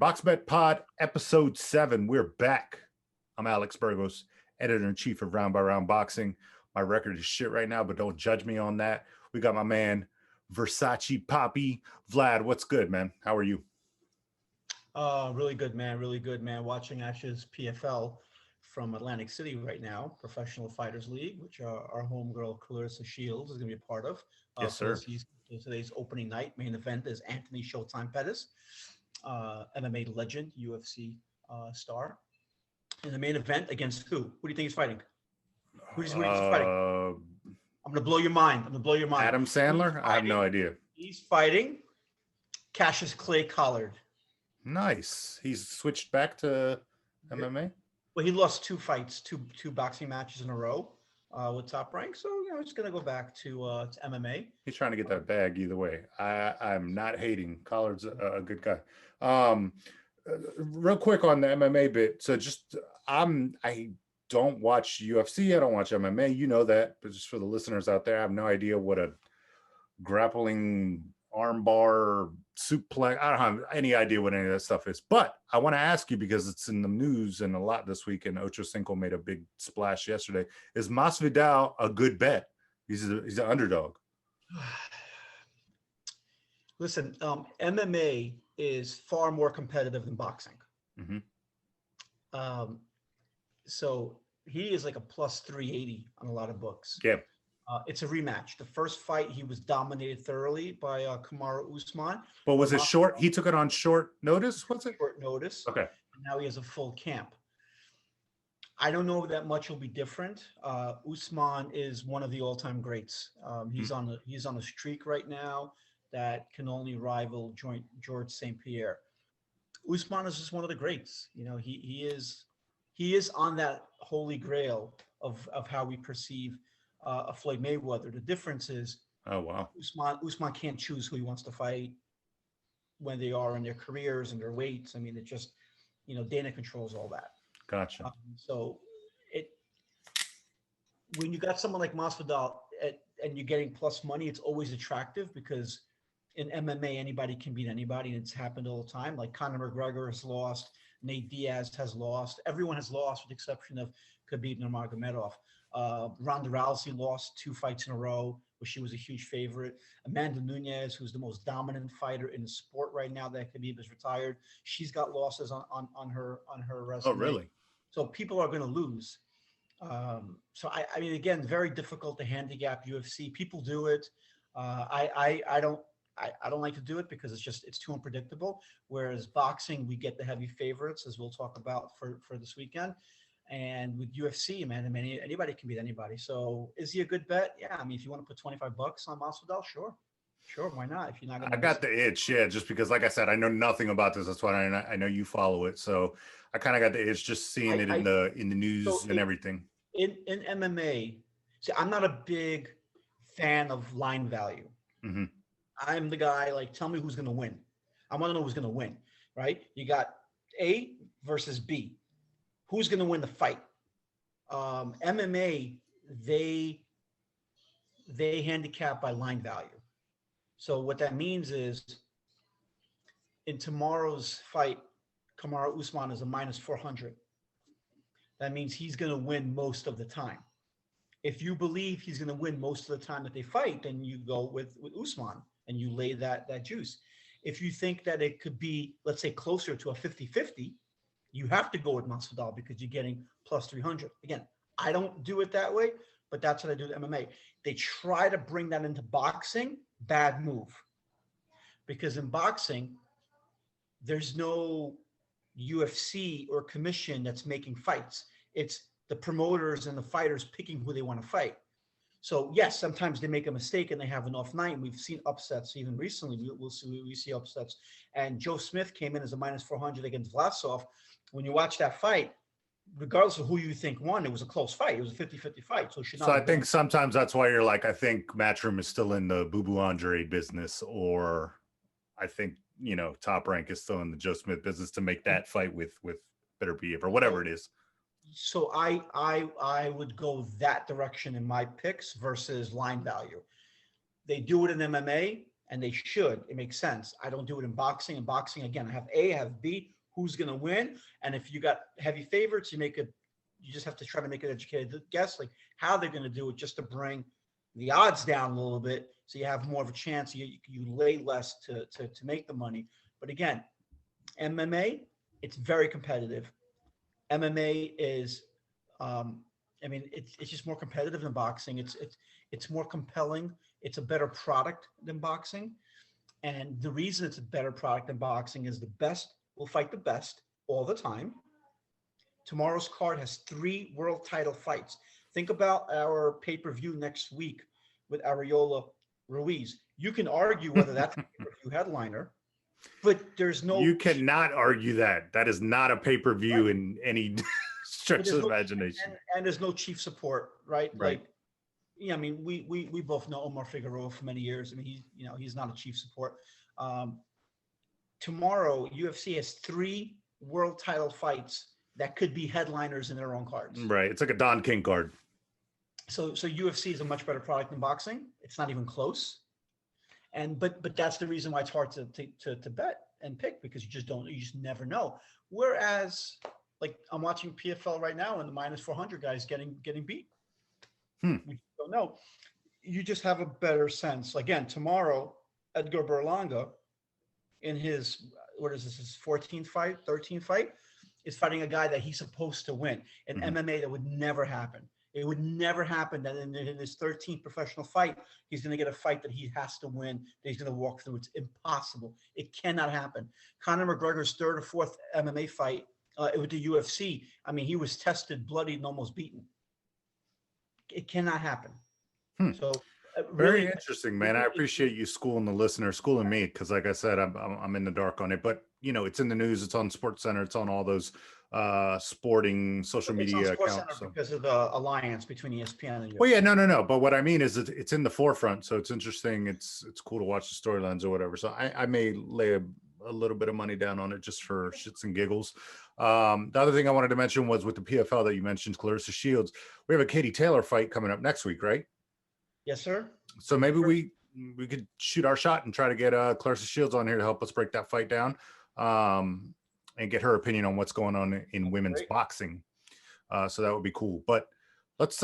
Box Bet Pod, episode 7. We're back. I'm Alex Burgos, editor-in-chief of Round by Round Boxing. My record is shit right now, but don't judge me on that. We got my man, Versace Poppy. Vlad, what's good, man? How are you? Really good, man. Really good, man. Watching Ashes PFL from Atlantic City right now, Professional Fighters League, which our homegirl Clarissa Shields is going to be a part of. Yes, sir. Today's opening night main event is Anthony Showtime Pettis, MMA legend, UFC star. In the main event against who? Who do you think he's fighting? Who do you think he's fighting? I'm going to blow your mind. Adam Sandler? I have no idea. He's fighting Cassius Clay Collard. Nice. He's switched back to MMA? Well, he lost two fights, two boxing matches in a row with Top Rank. So, he's going to go back to MMA. He's trying to get that bag either way. I'm not hating. Collard's a good guy. Real quick on the MMA bit. So I don't watch UFC. I don't watch MMA. You know that. But just for the listeners out there, I have no idea what a grappling armbar suplex. I don't have any idea what any of that stuff is. But I want to ask you, because it's in the news and a lot this week, and Ocho Cinco made a big splash yesterday. Is Masvidal a good bet? He's an underdog. Listen, MMA is far more competitive than boxing. Mm-hmm. So he is like a plus 380 on a lot of books. Yeah. It's a rematch. The first fight, he was dominated thoroughly by Kamaru Usman. But was it short? He took it on short notice, was it? Short notice. Okay. Now he has a full camp. I don't know that much will be different. Usman is one of the all-time greats. He's on a streak right now that can only rival George St. Pierre. Usman is just one of the greats. He is on that holy grail of how we perceive a Floyd Mayweather. The difference is, oh wow, Usman can't choose who he wants to fight when they are in their careers and their weights. I mean, it just, Dana controls all that. Gotcha. When you got someone like Masvidal and you're getting plus money, it's always attractive because in MMA anybody can beat anybody, and it's happened all the time. Like Conor McGregor has lost, Nate Diaz has lost, everyone has lost with the exception of Khabib Nurmagomedov. Ronda Rousey lost 2 fights in a row, where she was a huge favorite. Amanda Nunes, who's the most dominant fighter in the sport right now that Khabib is retired, she's got losses on her resume. Oh, really? So people are going to lose. So I mean, again, very difficult to handicap UFC. People do it. I don't like to do it because it's too unpredictable. Whereas boxing, we get the heavy favorites, as we'll talk about for this weekend. And with UFC, man, I mean, anybody can beat anybody. So is he a good bet? Yeah. I mean, if you want to put $25 on Masvidal, sure. Why not? If you're not going to, I got the itch. Yeah. Just because, like I said, I know nothing about this. That's why I know you follow it. So I kind of got the itch just seeing it in the news and everything. In MMA, see, I'm not a big fan of line value. Mm-hmm. I'm the guy, like, tell me who's going to win. I want to know who's going to win, right? You got A versus B. Who's going to win the fight? MMA, they handicap by line value. So what that means is, in tomorrow's fight, Kamaru Usman is a minus 400. That means he's going to win most of the time. If you believe he's going to win most of the time that they fight, then you go with Usman and you lay that juice. If you think that it could be, let's say, closer to a 50-50, you have to go with Masvidal because you're getting plus 300. Again, I don't do it that way, but that's what I do with MMA. They try to bring that into boxing. Bad move. Because in boxing, there's no UFC or commission that's making fights. It's the promoters and the fighters picking who they want to fight. So yes, sometimes they make a mistake and they have an off night. We've seen upsets even recently. We see upsets. And Joe Smith came in as a minus 400 against Vlasov. When you watch that fight, regardless of who you think won, it was a close fight. It was a 50-50 fight. So I think sometimes that's why you're like, I think Matchroom is still in the Boo Boo Andre business, or I think, Top Rank is still in the Joe Smith business to make that fight with Better Be or whatever it is. So I would go that direction in my picks versus line value. They do it in MMA. and they should. It makes sense. I don't do it in boxing. In boxing, again, I have A, I have B. Who's going to win? And if you got heavy favorites, you just have to try to make an educated guess, like how they're going to do it, just to bring the odds down a little bit, so you have more of a chance. You lay less to make the money. But again, MMA, it's very competitive. MMA is, I mean, it's just more competitive than boxing. It's more compelling. It's a better product than boxing. And the reason it's a better product than boxing is the best will fight the best all the time. Tomorrow's card has 3 world title fights. Think about our pay-per-view next week with Arreola Ruiz. You can argue whether that's a pay-per-view headliner, but there's no. You cannot argue that. That is not a pay-per-view in any stretch of imagination. And there's no chief support, right? Right. Like, yeah, I mean, we both know Omar Figueroa for many years. I mean, he's not a chief support. Tomorrow, UFC has 3 world title fights that could be headliners in their own cards. Right. It's like a Don King card. So UFC is a much better product than boxing. It's not even close. And but that's the reason why it's hard to bet and pick, because you just never know. Whereas, like, I'm watching PFL right now, and the minus 400 guys getting beat. We don't know. You just have a better sense. Again, tomorrow, Edgar Berlanga, in his, his 14th fight, 13th fight, is fighting a guy that he's supposed to win. In MMA, that would never happen. It would never happen that in his 13th professional fight, he's going to get a fight that he has to win, that he's going to walk through. It's impossible. It cannot happen. Conor McGregor's 3rd or 4th MMA fight with the UFC, I mean, he was tested, bloodied, and almost beaten. It cannot happen. So very interesting, man. I appreciate you schooling the listener, schooling me, because like I said, I'm in the dark on it. But it's in the news, it's on SportsCenter, it's on all those sporting social media accounts. So. Because of the alliance between ESPN and UFC. Well, yeah, no. But what I mean is it's in the forefront, so it's interesting. It's cool to watch the storylines or whatever. So I may lay a little bit of money down on it just for shits and giggles. The other thing I wanted to mention was with the PFL that you mentioned, Claressa Shields. We have a Katie Taylor fight coming up next week, right? Yes, sir. So maybe we could shoot our shot and try to get Claressa Shields on here to help us break that fight down, and get her opinion on what's going on in women's boxing. So that would be cool. But let's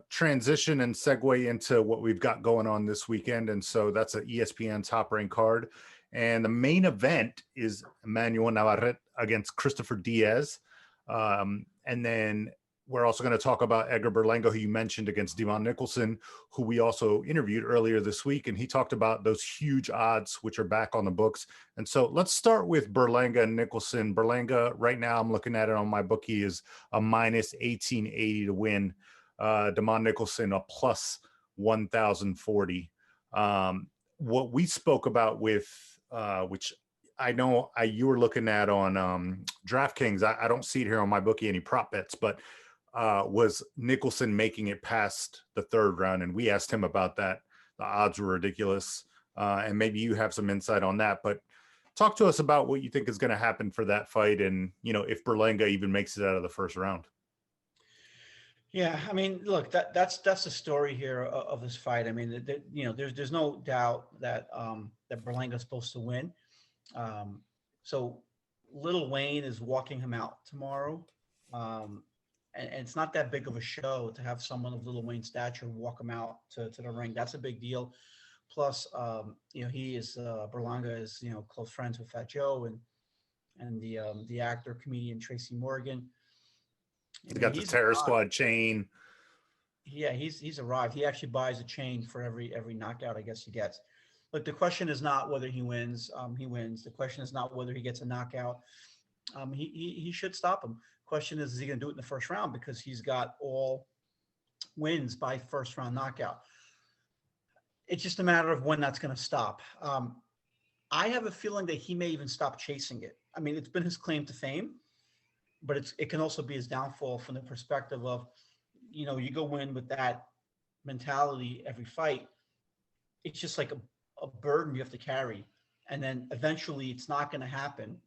transition and segue into what we've got going on this weekend. And so that's an ESPN Top Rank card. And the main event is Emmanuel Navarrete against Christopher Diaz. And then we're also going to talk about Edgar Berlanga, who you mentioned, against Devon Nicholson, who we also interviewed earlier this week. And he talked about those huge odds, which are back on the books. And so let's start with Berlanga and Nicholson. Berlanga, right now, I'm looking at it on my bookie, is a minus 1880 to win. Devon Nicholson, a plus 1040. What we spoke about with, which I know you were looking at on DraftKings. I don't see it here on my bookie, any prop bets, but was Nicholson making it past the 3rd round. And we asked him about that. The odds were ridiculous. And maybe you have some insight on that, but talk to us about what you think is going to happen for that fight. And, if Berlanga even makes it out of the 1st round. Yeah. I mean, look, that's the story here of this fight. I mean, there's no doubt that, that Berlanga is supposed to win. So Lil Wayne is walking him out tomorrow. And it's not that big of a show to have someone of Lil Wayne's stature walk him out to the ring. That's a big deal. Plus, he is Berlanga is close friends with Fat Joe and the actor comedian Tracy Morgan. He's got the Terror Squad chain. Yeah, he's arrived. He actually buys a chain for every knockout I guess he gets. But the question is not whether he wins. He wins. The question is not whether he gets a knockout. He should stop him. Question is he going to do it in the 1st round, because he's got all wins by 1st round knockout. It's just a matter of when that's going to stop. I have a feeling that he may even stop chasing it. I mean, it's been his claim to fame, but it can also be his downfall from the perspective of, you go in with that mentality every fight. It's just like a burden you have to carry. And then eventually it's not going to happen.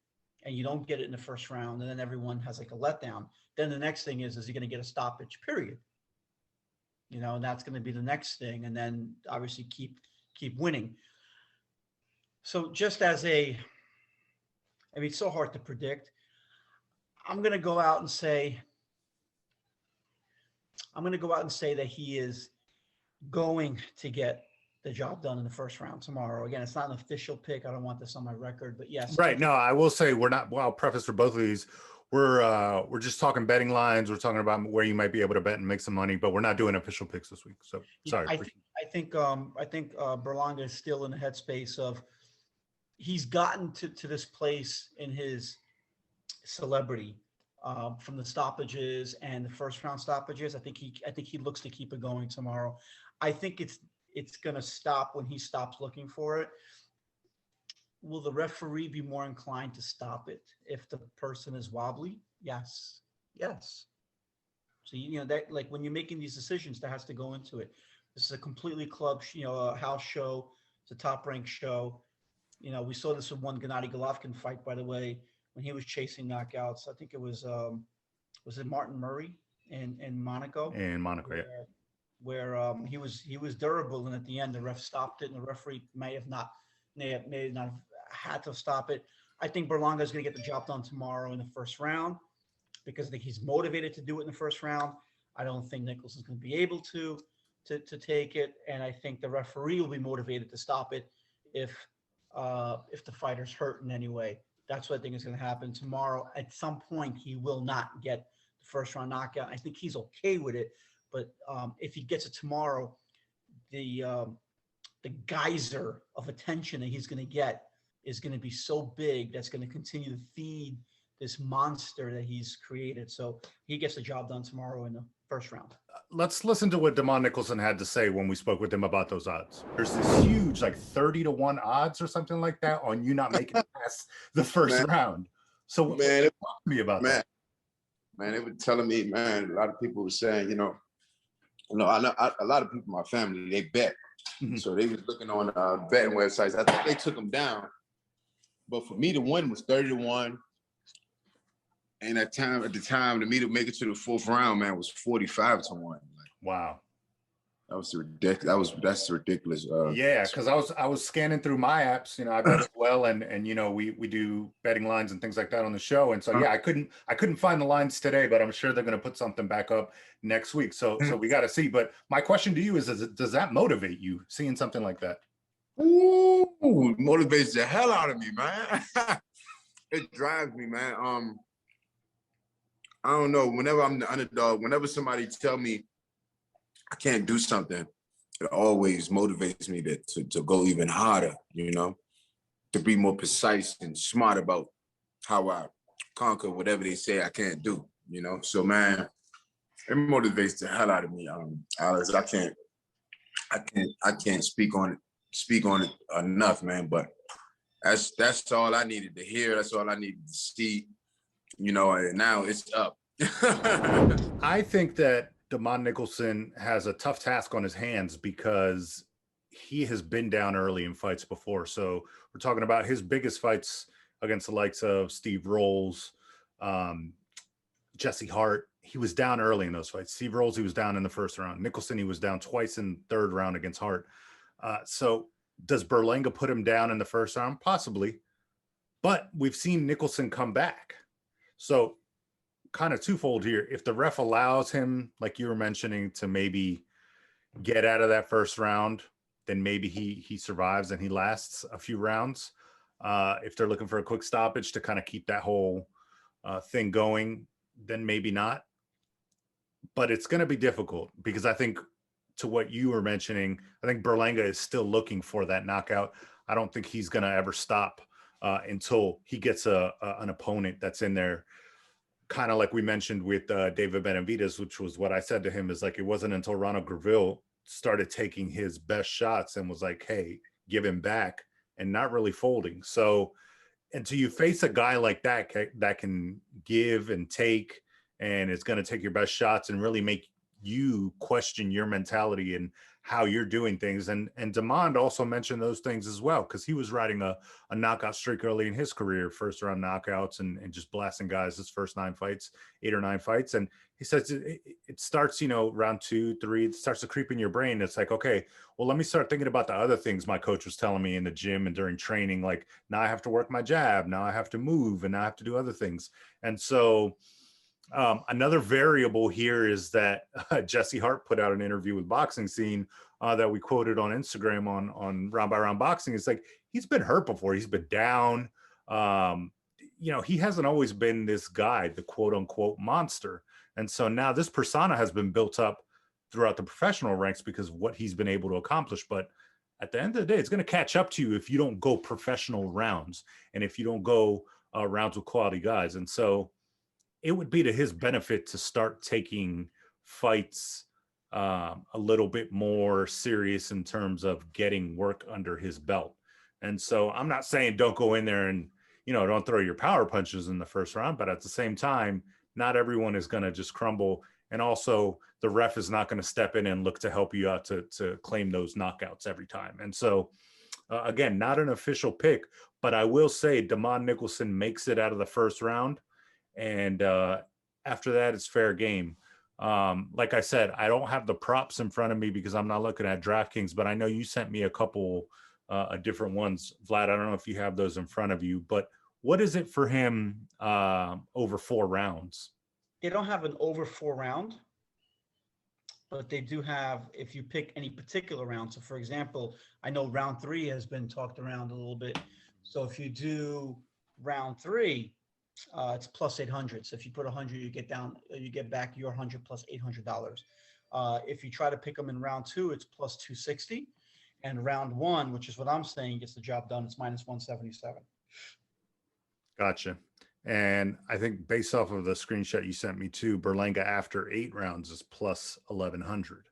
And you don't get it in the 1st round, and then everyone has like a letdown. Then the next thing is he going to get a stoppage, period? And that's going to be the next thing. And then obviously keep winning. So just as a, I mean, it's so hard to predict. I'm going to go out and say, I'm going to go out and say that he is going to get the job done in the first round tomorrow. Again, it's not an official pick. I don't want this on my record, but yes. Right. No, I will say we're not. Well, I'll preface for both of these. We're just talking betting lines. We're talking about where you might be able to bet and make some money, but we're not doing official picks this week. So sorry. I think Berlanga is still in the headspace of he's gotten to this place in his celebrity from the stoppages and the first round stoppages. I think he looks to keep it going tomorrow. I think it's going to stop when he stops looking for it. Will the referee be more inclined to stop it if the person is wobbly? Yes. So you know that, like, when you're making these decisions, that has to go into it. This is a completely club, a house show. It's a top ranked show. You know, we saw this with one Gennady Golovkin fight, by the way, when he was chasing knockouts. I think it was it Martin Murray in Monaco? In Monaco, yeah. Where he was durable, and at the end the ref stopped it, and the referee may have not have had to stop it. I think Berlanga is going to get the job done tomorrow in the first round because I think he's motivated to do it in the first round. I don't think Nicholson's going to be able to take it, and I think the referee will be motivated to stop it if the fighter's hurt in any way. That's what I think is going to happen tomorrow. At some point, he will not get the first round knockout. I think he's okay with it, but if he gets it tomorrow, the geyser of attention that he's going to get is going to be so big that's going to continue to feed this monster that he's created. So he gets the job done tomorrow in the first round. Let's listen to what Damon Nicholson had to say when we spoke with him about those odds. There's this huge, like 30-1 odds or something like that on you not making it past the first round. So man, talk to me about that. Man, they were telling me, man, a lot of people were saying, I know a lot of people in my family, they bet. Mhm. So they was looking on betting websites. I think they took them down. But for me to win was 30-1. And at the time, to me to make it to the fourth round, man, was 45-1. Like, Wow. that was ridiculous. That's ridiculous. Yeah, because I was scanning through my apps, I bet as well, and we do betting lines and things like that on the show, and so yeah, I couldn't find the lines today, but I'm sure they're going to put something back up next week. So we got to see. But my question to you is does that motivate you seeing something like that? Ooh, motivates the hell out of me, man. It drives me, man. I don't know. Whenever I'm the underdog, whenever somebody tell me I can't do something, it always motivates me to go even harder, to be more precise and smart about how I conquer whatever they say I can't do, So, man, it motivates the hell out of me, Alex. I can't speak on it enough, man. But that's all I needed to hear. That's all I needed to see, and now it's up. I think that Damon Nicholson has a tough task on his hands because he has been down early in fights before. So we're talking about his biggest fights against the likes of Steve Rolls, Jesse Hart. He was down early in those fights. Steve Rolls, he was down in the first round. Nicholson, he was down twice in third round against Hart. So does Berlanga put him down in the first round? Possibly. But we've seen Nicholson come back. So kind of twofold here. If the ref allows him, like you were mentioning, to maybe get out of that first round, then maybe he survives and he lasts a few rounds. If they're looking for a quick stoppage to kind of keep that whole thing going, then maybe not. But it's going to be difficult because I think, to what you were mentioning, I think Berlanga is still looking for that knockout. I don't think he's going to ever stop until he gets an opponent that's in there. Kind of like we mentioned with David Benavidez, which was what I said to him, is like, it wasn't until Ronald Graville started taking his best shots and was like, hey, give him back, and not really folding. So until you face a guy like that can give and take, and it's going to take your best shots and really make you question your mentality and how you're doing things. And Demond also mentioned those things as well, because he was riding a knockout streak early in his career, first round knockouts and just blasting guys his first 9 fights, 8 or 9 fights. And he says it starts, you know, round 2, 3, it starts to creep in your brain. It's like, okay, well, let me start thinking about the other things my coach was telling me in the gym and during training. Like, now I have to work my jab, now I have to move, and now I have to do other things. And so another variable here is that Jesse Hart put out an interview with Boxing Scene that we quoted on Instagram on Round by Round Boxing. It's like, he's been hurt before. He's been down. You know, he hasn't always been this guy, the quote unquote monster. And so now this persona has been built up throughout the professional ranks because of what he's been able to accomplish. But at the end of the day, it's going to catch up to you if you don't go professional rounds and if you don't go rounds with quality guys. And so it would be to his benefit to start taking fights a little bit more serious in terms of getting work under his belt. And so I'm not saying don't go in there and, you know, don't throw your power punches in the first round, but at the same time, not everyone is going to just crumble. And also the ref is not going to step in and look to help you out to claim those knockouts every time. And so again, not an official pick, but I will say Demond Nicholson makes it out of the first round. And after that, it's fair game. Like I said, I don't have the props in front of me because I'm not looking at DraftKings, but I know you sent me a couple different ones. Vlad, I don't know if you have those in front of you, but what is it for him over 4 rounds? They don't have an over 4 round, but they do have, if you pick any particular round. So for example, I know round 3 has been talked around a little bit. So if you do round 3, it's plus 800. So if you put 100, you get back your 100 plus $800. If you try to pick them in round 2, it's plus 260. And round 1, which is what I'm saying, gets the job done, it's minus 177. Gotcha. And I think based off of the screenshot you sent me too, Berlanga after 8 rounds is plus 1100.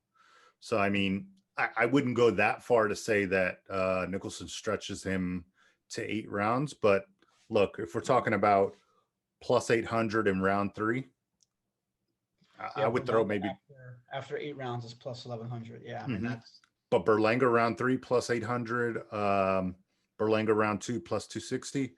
So, I mean, I wouldn't go that far to say that Nicholson stretches him to 8 rounds. But look, if we're talking about plus 800 in round 3, I would throw maybe after 8 rounds is plus 1100. Yeah, I mean that's. But Berlanga round 3 plus 800, Berlanga round 2 plus 260.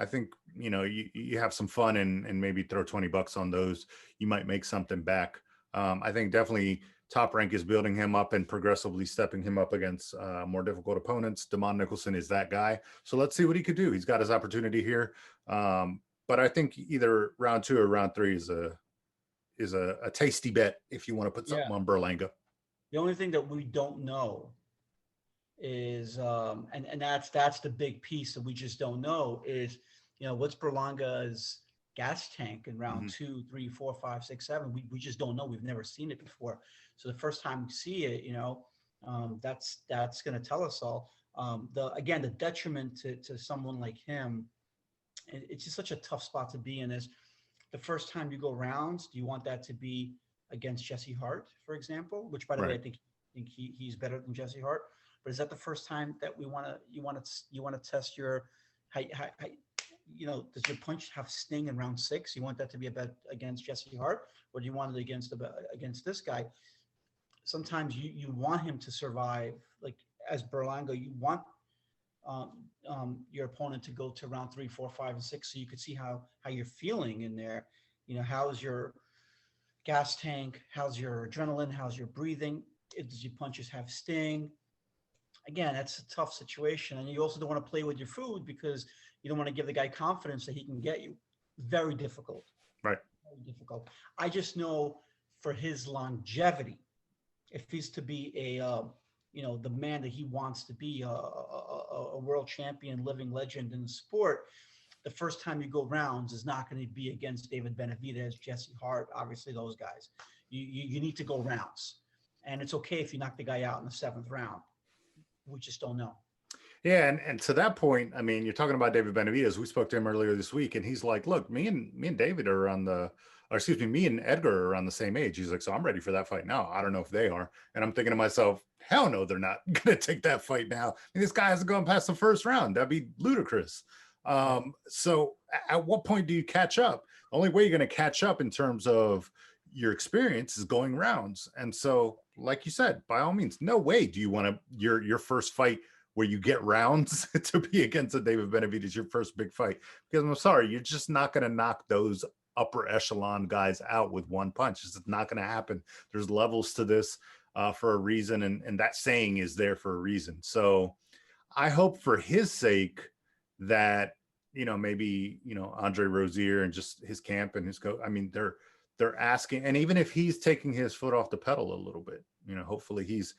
I think, you know, you have some fun and maybe throw $20 on those. You might make something back. I think definitely Top Rank is building him up and progressively stepping him up against more difficult opponents. Demond Nicholson is that guy. So let's see what he could do. He's got his opportunity here. But I think either round 2 or round 3 is a tasty bet if you want to put something on Berlanga. The only thing that we don't know is, and that's the big piece that we just don't know is, you know, what's Berlanga's gas tank in round 2, 3, 4, 5, 6, 7. We just don't know. We've never seen it before. So the first time we see it, you know, that's going to tell us all. The detriment to someone like him, it's just such a tough spot to be in. Is the first time you go rounds, do you want that to be against Jesse Hart, for example? Which, by the way, I think he's better than Jesse Hart. But is that the first time that you want to test your, how, you know, does your punch have sting in round 6? You want that to be a bet against Jesse Hart, or do you want it against this guy? Sometimes you want him to survive, like as Berlanga, you want your opponent to go to round 3, 4, 5, and 6, so you could see how you're feeling in there. You know, how's your gas tank? How's your adrenaline? How's your breathing? Does your punches have sting? Again, that's a tough situation. And you also don't want to play with your food because you don't want to give the guy confidence that he can get you. Very difficult. Right. Very difficult. I just know for his longevity, if he's to be you know, the man that he wants to be, a world champion, living legend in the sport, the first time you go rounds is not going to be against David Benavidez, Jesse Hart, obviously those guys. You need to go rounds. And it's okay if you knock the guy out in the 7th round. We just don't know. Yeah, and to that point, I mean, you're talking about David Benavidez. We spoke to him earlier this week, and he's like, "Look, me and David are on the, or excuse me, me and Edgar are on the same age." He's like, "So I'm ready for that fight now. I don't know if they are." And I'm thinking to myself, "Hell no, they're not gonna take that fight now. I mean, this guy hasn't gone past the first round. That'd be ludicrous." So, at what point do you catch up? The only way you're going to catch up in terms of, your experience is going rounds. And so, like you said, by all means, no way do you want to your first fight where you get rounds to be against a David Benavidez, your first big fight. Because I'm sorry, you're just not going to knock those upper echelon guys out with one punch. It's not going to happen. There's levels to this for a reason, and that saying is there for a reason. So I hope for his sake that, you know, maybe, you know, Andre Rozier and just his camp and his coach, I mean, they're asking, and even if he's taking his foot off the pedal a little bit, you know, hopefully he's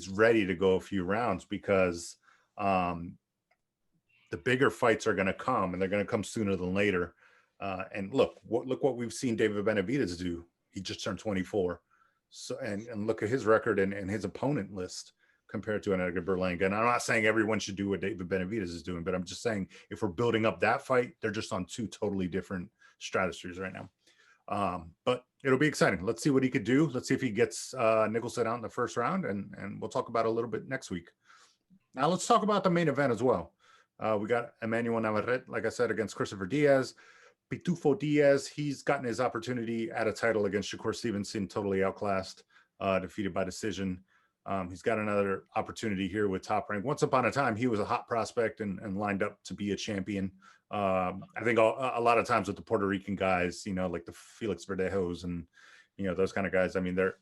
ready to go a few rounds, because the bigger fights are going to come, and they're going to come sooner than later. And look what we've seen David Benavidez do. He just turned 24. So, and look at his record and his opponent list compared to an Edgar Berlanga. And I'm not saying everyone should do what David Benavidez is doing, but I'm just saying if we're building up that fight, they're just on two totally different stratospheres right now. But it'll be exciting. Let's see what he could do. Let's see if he gets Nicholson out in the first round, and we'll talk about it a little bit next week. Now let's talk about the main event as well. We got Emmanuel Navarrete, like I said, against Christopher Diaz. Pitufo Diaz, he's gotten his opportunity at a title against Shakur Stevenson, totally outclassed, defeated by decision. He's got another opportunity here with Top Rank. Once upon a time, he was a hot prospect and lined up to be a champion. I think a lot of times with the Puerto Rican guys, you know, like the Felix Verdejos and, you know, those kind of guys, I mean, they're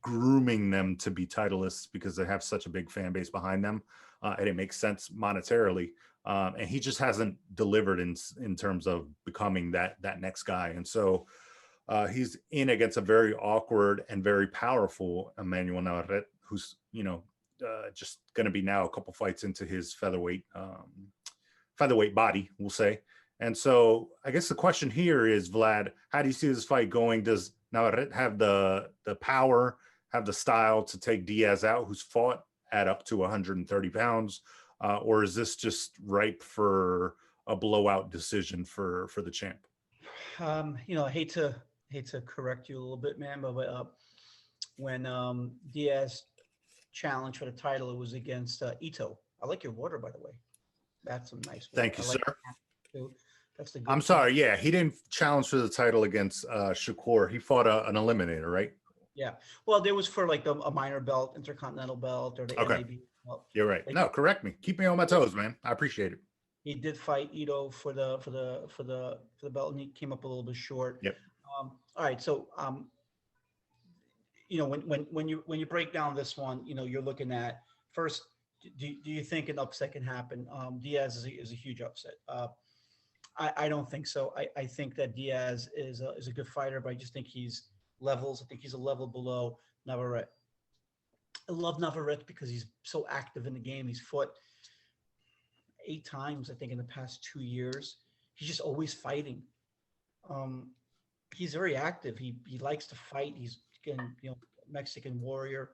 grooming them to be titleists because they have such a big fan base behind them. And it makes sense monetarily. And he just hasn't delivered in terms of becoming that next guy. And so he's in against a very awkward and very powerful Emmanuel Navarrete, who's, you know, just going to be now a couple fights into his featherweight body, we'll say. And so I guess the question here is, Vlad, how do you see this fight going? Does Navarrete have the power, have the style to take Diaz out, who's fought at up to 130 pounds? Or is this just ripe for a blowout decision for the champ? You know, I hate to correct you a little bit, man, but when Diaz challenged for the title, it was against Ito. I like your water, by the way. That's some nice water. Thank you, sir. That's the. I'm sorry. Yeah, he didn't challenge for the title against Shakur. He fought an eliminator, right? Yeah. Well, there was for like a minor belt, intercontinental belt, or the NAB belt. You're right. No, correct me. Keep me on my toes, man. I appreciate it. He did fight Ito for the belt, and he came up a little bit short. Yep. All right. So you know, when you break down this one, you know, you're looking at first. Do you think an upset can happen? Diaz is a huge upset. I don't think so. I think that Diaz is a good fighter, but I just think he's levels. I think he's a level below Navarrete. I love Navarrete because he's so active in the game. He's fought 8 times, I think, in the past 2 years. He's just always fighting. He's very active. He likes to fight. He's, again, you know, Mexican warrior.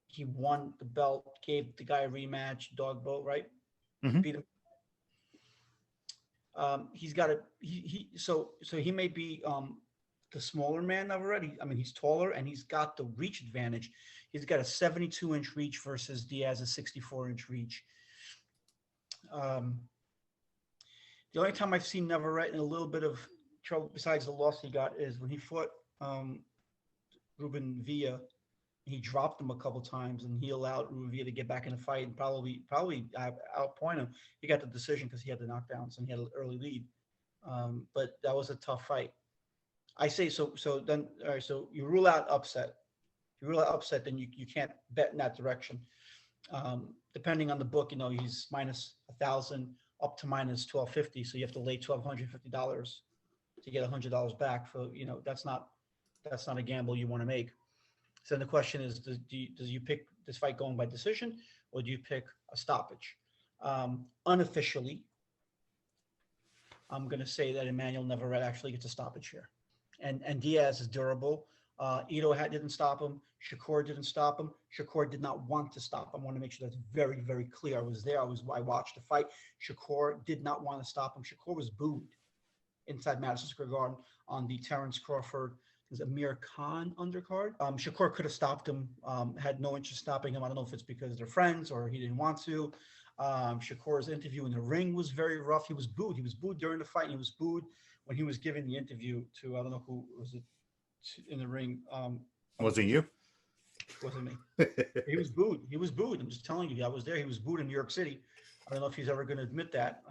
He won the belt, gave the guy a rematch, dog boat, right? Mm-hmm. Beat him. He's got so he may be the smaller man already. I mean, he's taller and he's got the reach advantage. He's got a 72-inch reach versus Diaz's 64-inch reach. The only time I've seen Navarrete in a little bit of trouble, besides the loss he got, is when he fought Ruben Villa. He dropped him a couple times, and he allowed Ruben Villa to get back in the fight and probably outpoint him. He got the decision because he had the knockdowns and he had an early lead. But that was a tough fight. I say so. So then, all right. So you rule out upset. If you rule out upset, then you can't bet in that direction. Depending on the book, you know, he's minus 1,000 up to minus 1,250. So you have to lay $1,250 to get $100 back. For, you know, that's not a gamble you want to make. So then the question is, does you pick this fight going by decision, or do you pick a stoppage? Unofficially, I'm going to say that Emmanuel Navarrete actually gets a stoppage here. And Diaz is durable. Ito didn't stop him. Shakur didn't stop him. Shakur did not want to stop him. I want to make sure that's very, very clear. I was there. I watched the fight. Shakur did not want to stop him. Shakur was booed inside Madison Square Garden on the Terrence Crawford, is Amir Khan undercard. Shakur could have stopped him, had no interest stopping him. I don't know if it's because they're friends or he didn't want to. Shakur's interview in the ring was very rough. He was booed. He was booed during the fight. And he was booed when he was giving the interview to, I don't know who was it, in the ring. Was it you? Wasn't me. He was booed. He was booed. I'm just telling you, I was there. He was booed in New York City. I don't know if he's ever going to admit that.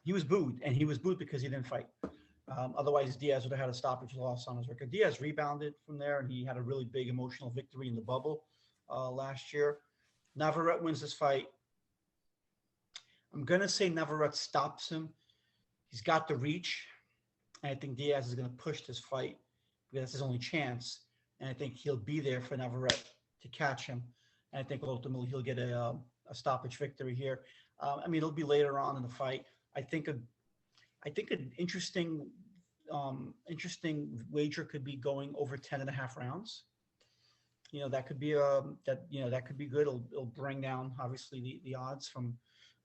He was booed, and he was booed because he didn't fight. Otherwise, Diaz would have had a stoppage loss on his record. Diaz rebounded from there, and he had a really big emotional victory in the bubble last year. Navarrete wins this fight. I'm going to say Navarrete stops him. He's got the reach, and I think Diaz is going to push this fight because that's his only chance. And I think he'll be there for Navarrete to catch him. And I think ultimately he'll get a stoppage victory here. I mean, it'll be later on in the fight. I think an interesting wager could be going over 10.5 rounds. That could be that could be good. It'll bring down obviously the odds from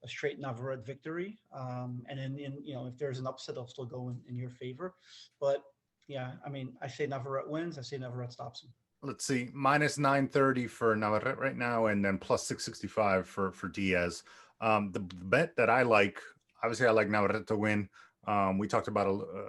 a straight Navarrete victory. And then if there's an upset, it'll still go in your favor. But yeah, I mean, I say Navarrete wins. I say Navarrete stops him. Let's see, minus 930 for Navarrete right now, and then plus 665 for Diaz. The bet that I like, obviously, I like Navarrete to win. We talked about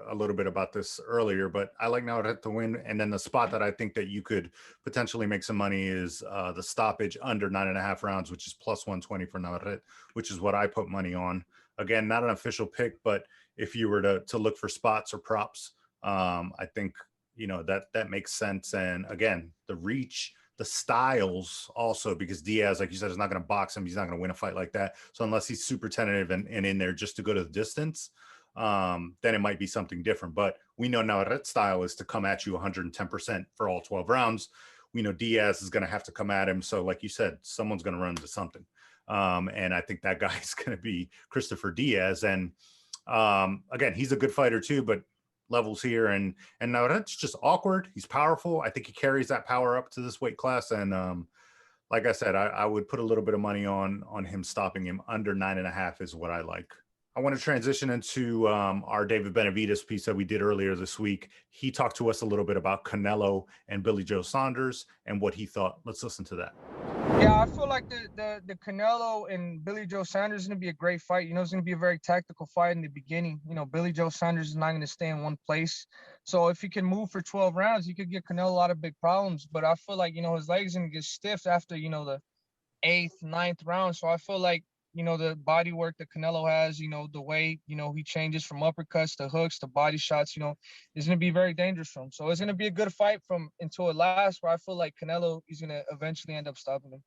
a little bit about this earlier, but I like Navarrete to win. And then the spot that I think that you could potentially make some money is the stoppage under 9.5 rounds, which is plus 120 for Navarrete, which is what I put money on. Again, not an official pick, but if you were to look for spots or props, I think that makes sense. And again, the reach, the styles also, because Diaz, like you said, is not going to box him. He's not going to win a fight like that. So unless he's super tentative and in there just to go to the distance, then it might be something different. But we know Navarrete's style is to come at you 110% for all 12 rounds. We know Diaz is going to have to come at him. So like you said, someone's going to run into something. And I think that guy's going to be Christopher Diaz. And again, he's a good fighter too, but levels here. And Navarrete's just awkward. He's powerful. I think he carries that power up to this weight class. And like I said, I would put a little bit of money on him stopping him under 9.5 is what I like. I want to transition into our David Benavidez piece that we did earlier this week. He talked to us a little bit about Canelo and Billy Joe Saunders and what he thought. Let's listen to that. Yeah, I feel like the Canelo and Billy Joe Saunders is going to be a great fight. It's going to be a very tactical fight in the beginning. Billy Joe Saunders is not going to stay in one place. So if he can move for 12 rounds, he could get Canelo a lot of big problems. But I feel like, his legs going to get stiff after, the 8th, 9th round. So I feel like, the body work that Canelo has, the way, he changes from uppercuts to hooks to body shots, is going to be very dangerous for him. So it's going to be a good fight until it lasts, where I feel like Canelo is going to eventually end up stopping him.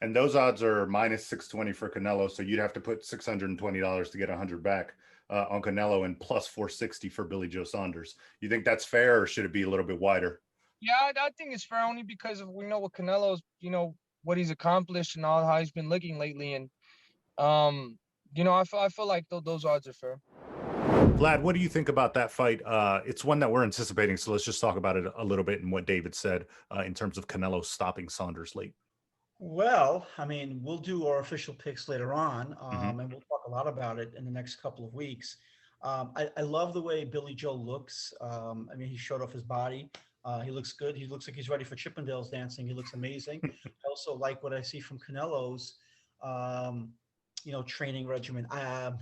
And those odds are minus 620 for Canelo. So you'd have to put $620 to get 100 back on Canelo and plus 460 for Billy Joe Saunders. You think that's fair, or should it be a little bit wider? Yeah, I think it's fair only because we know what Canelo's, what he's accomplished and all how he's been looking lately. And, I feel like those odds are fair. Vlad, what do you think about that fight? It's one that we're anticipating. So let's just talk about it a little bit and what David said in terms of Canelo stopping Saunders late. Well, I mean, we'll do our official picks later on, and we'll talk a lot about it in the next couple of weeks. I love the way Billy Joe looks. I mean, he showed off his body. He looks good. He looks like he's ready for Chippendales dancing. He looks amazing. I also like what I see from Canelo's, training regimen. I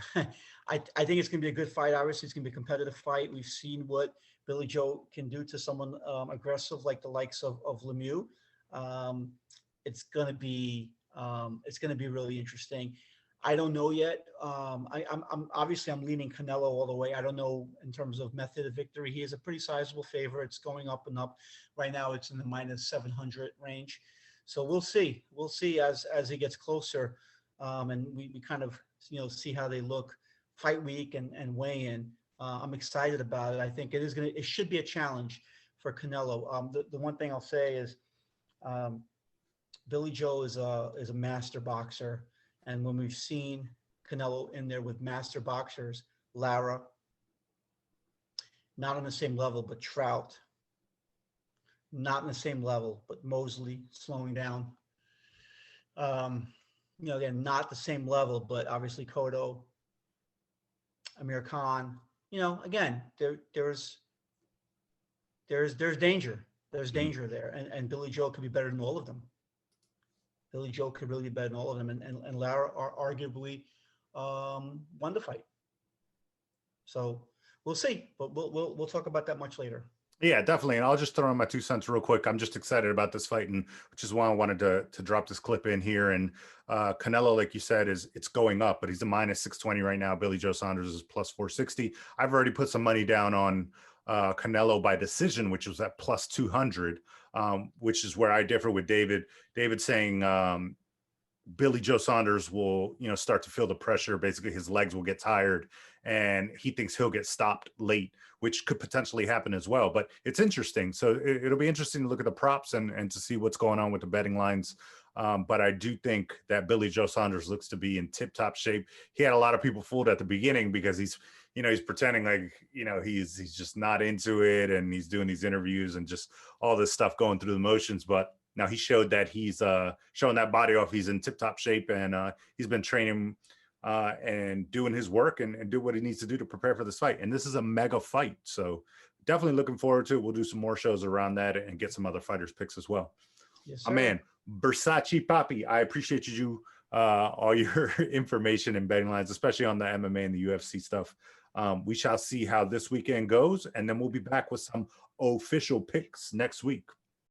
think it's going to be a good fight. Obviously, it's going to be a competitive fight. We've seen what Billy Joe can do to someone aggressive like the likes of Lemieux. It's going to be really interesting. I don't know yet. I'm obviously leaning Canelo all the way. I don't know in terms of method of victory. He is a pretty sizable favorite. It's going up and up. Right now, it's in the minus 700 range. So we'll see. We'll see as he gets closer, and we kind of see how they look fight week and weigh in. I'm excited about it. I think it should be a challenge for Canelo. The one thing I'll say is Billy Joe is a master boxer. And when we've seen Canelo in there with master boxers, Lara, not on the same level, but Trout, not on the same level, but Mosley slowing down. Again, not the same level, but obviously Cotto, Amir Khan. Again, there's danger. There's danger there, and Billy Joe could be better than all of them. Billy Joe could really be better than all of them, and Lara are arguably won the fight. So we'll see, but we'll talk about that much later. Yeah, definitely. And I'll just throw in my 2 cents real quick. I'm just excited about this fight, and which is why I wanted to drop this clip in here. And Canelo, like you said, it's going up, but he's a minus 620 right now. Billy Joe Saunders is plus 460. I've already put some money down on Canelo by decision, which was at plus 200, which is where I differ with David. David saying Billy Joe Saunders will, start to feel the pressure. Basically, his legs will get tired, and he thinks he'll get stopped late, which could potentially happen as well. But it's interesting. So it'll be interesting to look at the props and to see what's going on with the betting lines. But I do think that Billy Joe Saunders looks to be in tip-top shape. He had a lot of people fooled at the beginning because he's pretending like, he's just not into it, and he's doing these interviews and just all this stuff going through the motions. But now he showed that he's showing that body off. He's in tip-top shape, and he's been training and doing his work and do what he needs to do to prepare for this fight. And this is a mega fight. So definitely looking forward to it. We'll do some more shows around that and get some other fighters picks as well. Yes, My man, Versace Papi, I appreciate you all your information and betting lines, especially on the MMA and the UFC stuff. We shall see how this weekend goes, and then we'll be back with some official picks next week.